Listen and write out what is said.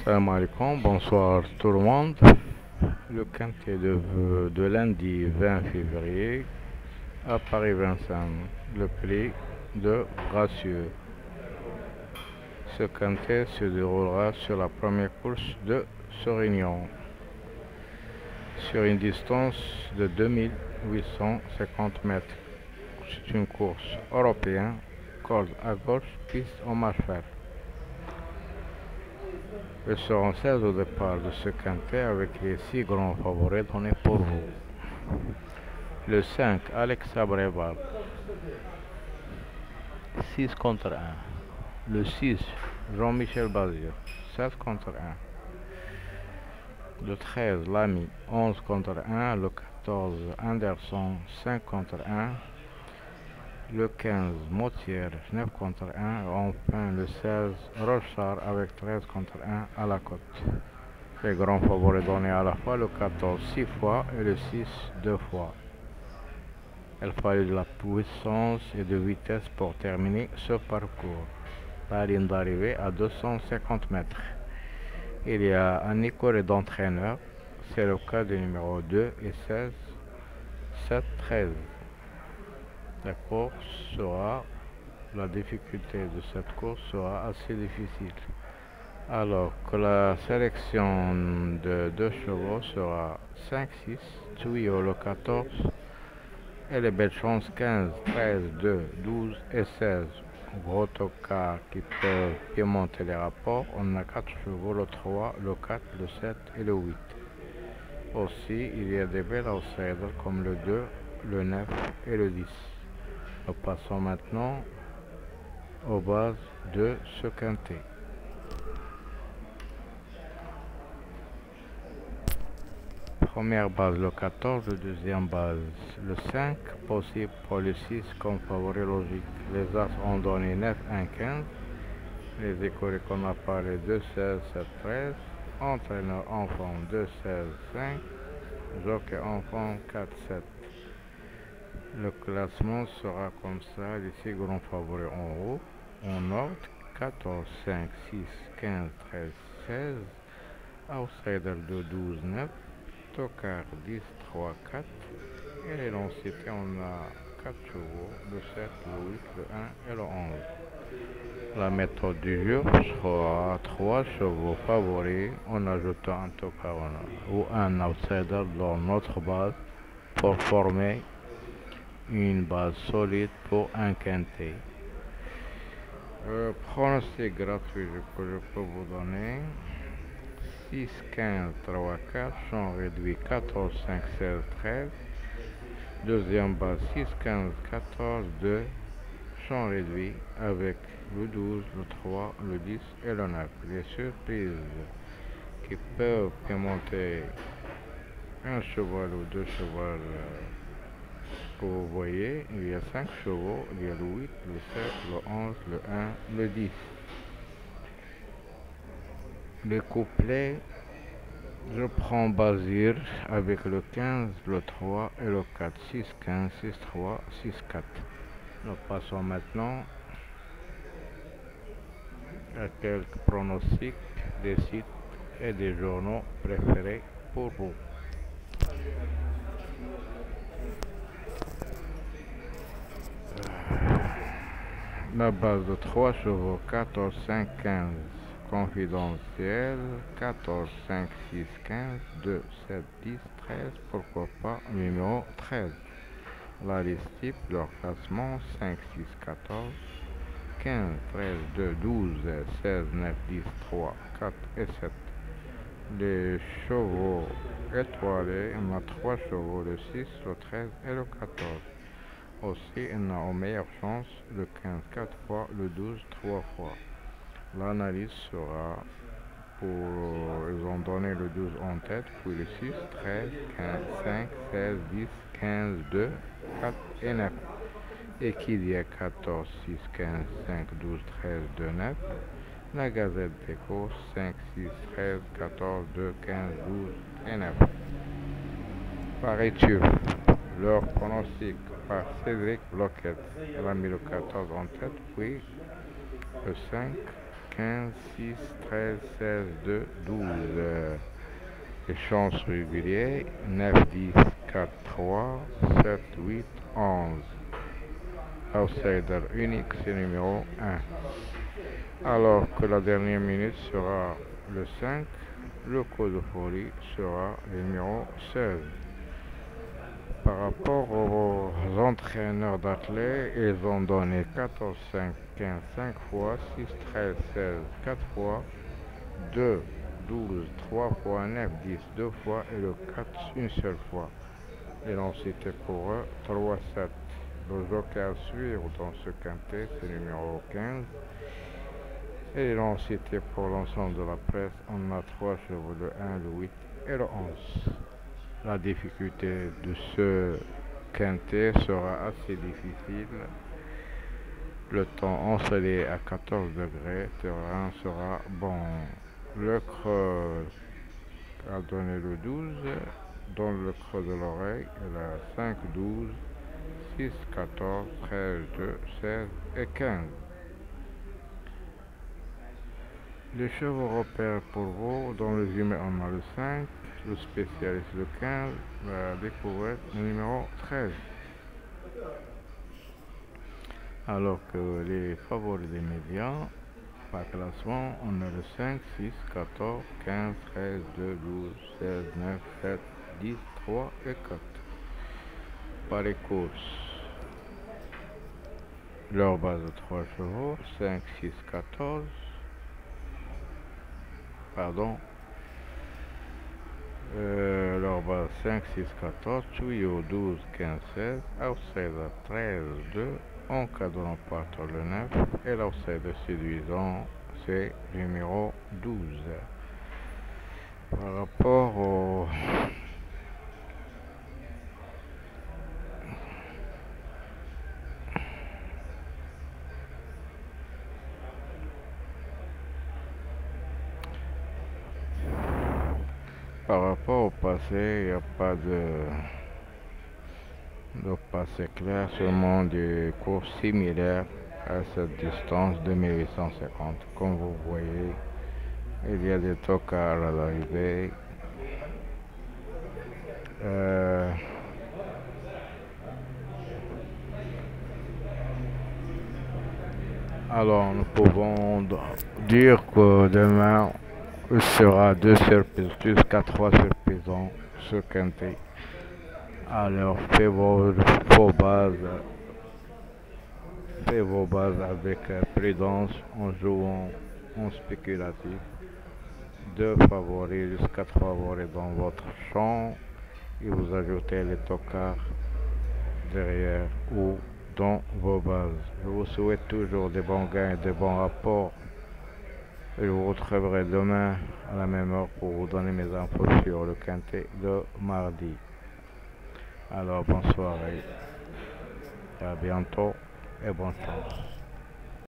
Salam alaikum, bonsoir tout le monde. Le quintet de lundi 20 février à Paris 25, le prix de Gracieux. Ce quintet se déroulera sur la première course de Sorignon, sur une distance de 2850 mètres. C'est une course européenne, corde à gauche, piste en marche verte. Ils seront 16 au départ de ce quintet avec les 6 grands favoris donnés pour vous. Le 5, Alexa Breval, 6 contre 1. Le 6, Jean-Michel Bazir, 7 contre 1. Le 13, Lamy, 11 contre 1. Le 14, Anderson, 5 contre 1. Le 15, Motier, 9 contre 1. Enfin, le 16, Rochard avec 13 contre 1 à la cote. Les grands favoris donnés à la fois, le 14 6 fois et le 6 2 fois. Il fallait de la puissance et de vitesse pour terminer ce parcours. La ligne d'arrivée à 250 mètres. Il y a un école d'entraîneur, c'est le cas des numéros 2 et 16, 7, 13. La difficulté de cette course sera assez difficile. Alors que la sélection de 2 chevaux sera 5, 6, Tuyau le 14 et les belles chances 15, 13, 2, 12 et 16. Gros tocards qui peuvent piémonter les rapports, on a 4 chevaux, le 3, le 4, le 7 et le 8. Aussi, il y a des belles outsiders comme le 2, le 9 et le 10. Nous passons maintenant aux bases de ce quintet. Première base le 14, deuxième base le 5, possible pour le 6 comme favori logique. Les As ont donné 9, 1, 15. Les écoles qu'on a parlé 2, 16, 7, 13. Entraîneur enfant 2, 16, 5. Jockey enfant 4, 7. Le classement sera comme ça, les 6 grands favoris en haut, en ordre 14, 5, 6, 15, 13, 16. Outsider de 12, 9. Tocard 10, 3, 4. Et les lanciers, on a 4 chevaux, le 7, le 8, le 1 et le 11. La méthode du jeu sera 3 chevaux favoris en ajoutant un tocard ou un outsider dans notre base pour former une base solide pour un quintet. Pronostic gratuit que je peux vous donner: 6, 15, 3, 4, champ réduit 14, 5, 16, 13. Deuxième base 6, 15, 14, 2, champ réduit avec le 12, le 3, le 10 et le 9. Les surprises qui peuvent monter un cheval ou 2 chevaux que vous voyez, il y a 5 chevaux, il y a le 8, le 7, le 11, le 1, le 10. Les couplets, je prends Bazir avec le 15, le 3 et le 4, 6, 15, 6, 3, 6, 4. Nous passons maintenant à quelques pronostics des sites et des journaux préférés pour vous. La base de 3 chevaux, 14, 5, 15. Confidentiel, 14, 5, 6, 15, 2, 7, 10, 13. Pourquoi pas numéro 13. La liste type, leur classement 5, 6, 14, 15, 13, 2, 12, 16, 9, 10, 3, 4 et 7. Les chevaux étoilés, on a 3 chevaux, le 6, le 13 et le 14. Aussi, on a aux meilleures chances le 15 4 fois, le 12 3 fois. L'analyse sera ils ont donné le 12 en tête, puis le 6, 13, 15, 5, 16, 10, 15, 2, 4 et 9. Et qu'il y a 14, 6, 15, 5, 12, 13, 2, 9. La Gazette des courses 5, 6, 13, 14, 2, 15, 12 et 9. Paris-Tuf, leur pronostic par Cédric Bloquet. Elle a mis le 14 en tête, puis le 5, 15, 6, 13, 16, 2, 12. Les chances réguliers 9, 10, 4, 3, 7, 8, 11. Outsider unique, c'est numéro 1. Alors que la dernière minute sera le 5, le code de folie sera le numéro 16. Par rapport aux entraîneurs d'athlètes, ils ont donné 14, 5, 15, 5 fois, 6, 13, 16, 4 fois, 2, 12, 3 fois, 9, 10, 2 fois et le 4 une seule fois. Et l'on citait pour eux 3, 7. Le joker à suivre dans ce quintet, c'est le numéro 15. Et l'on citait pour l'ensemble de la presse, on a 3 chevaux, le 1, le 8 et le 11. La difficulté de ce quintet sera assez difficile. Le temps ensoleillé à 14 degrés, terrain sera bon. Le creux a donné le 12, dans le creux de l'oreille, il a 5, 12, 6, 14, 13, 2, 16 et 15. Les chevaux repères pour vous, dans le jumelé on a le 5, le spécialiste le 15, la découverte le numéro 13. Alors que les favoris des médias, par classement, on a le 5, 6, 14, 15, 13, 2, 12, 16, 9, 7, 10, 3 et 4. Par les courses, leur base de 3 chevaux, 5, 6, 14, pardon, leur base 5, 6, 14, tuyau 12, 15, 16, outsider 13, 2, en cas de l'emporte le 9, et l'outsider séduisant, c'est numéro 12. Par rapport au passé, il n'y a pas de passé clair, seulement des courses similaires à cette distance de 1850. Comme vous voyez, il y a des tocards à l'arrivée. Alors nous pouvons dire que demain il sera 2 surprises jusqu'à 3 surprises dans ce quintet. Alors faites vos bases avec prudence en jouant en spéculatif. 2 favoris jusqu'à 3 favoris dans votre champ et vous ajoutez les tocards derrière ou dans vos bases. Je vous souhaite toujours des bons gains et des bons rapports. Et je vous retrouverai demain à la même heure pour vous donner mes infos sur le quintet de mardi. Alors bonne soirée, à bientôt et bonne chance.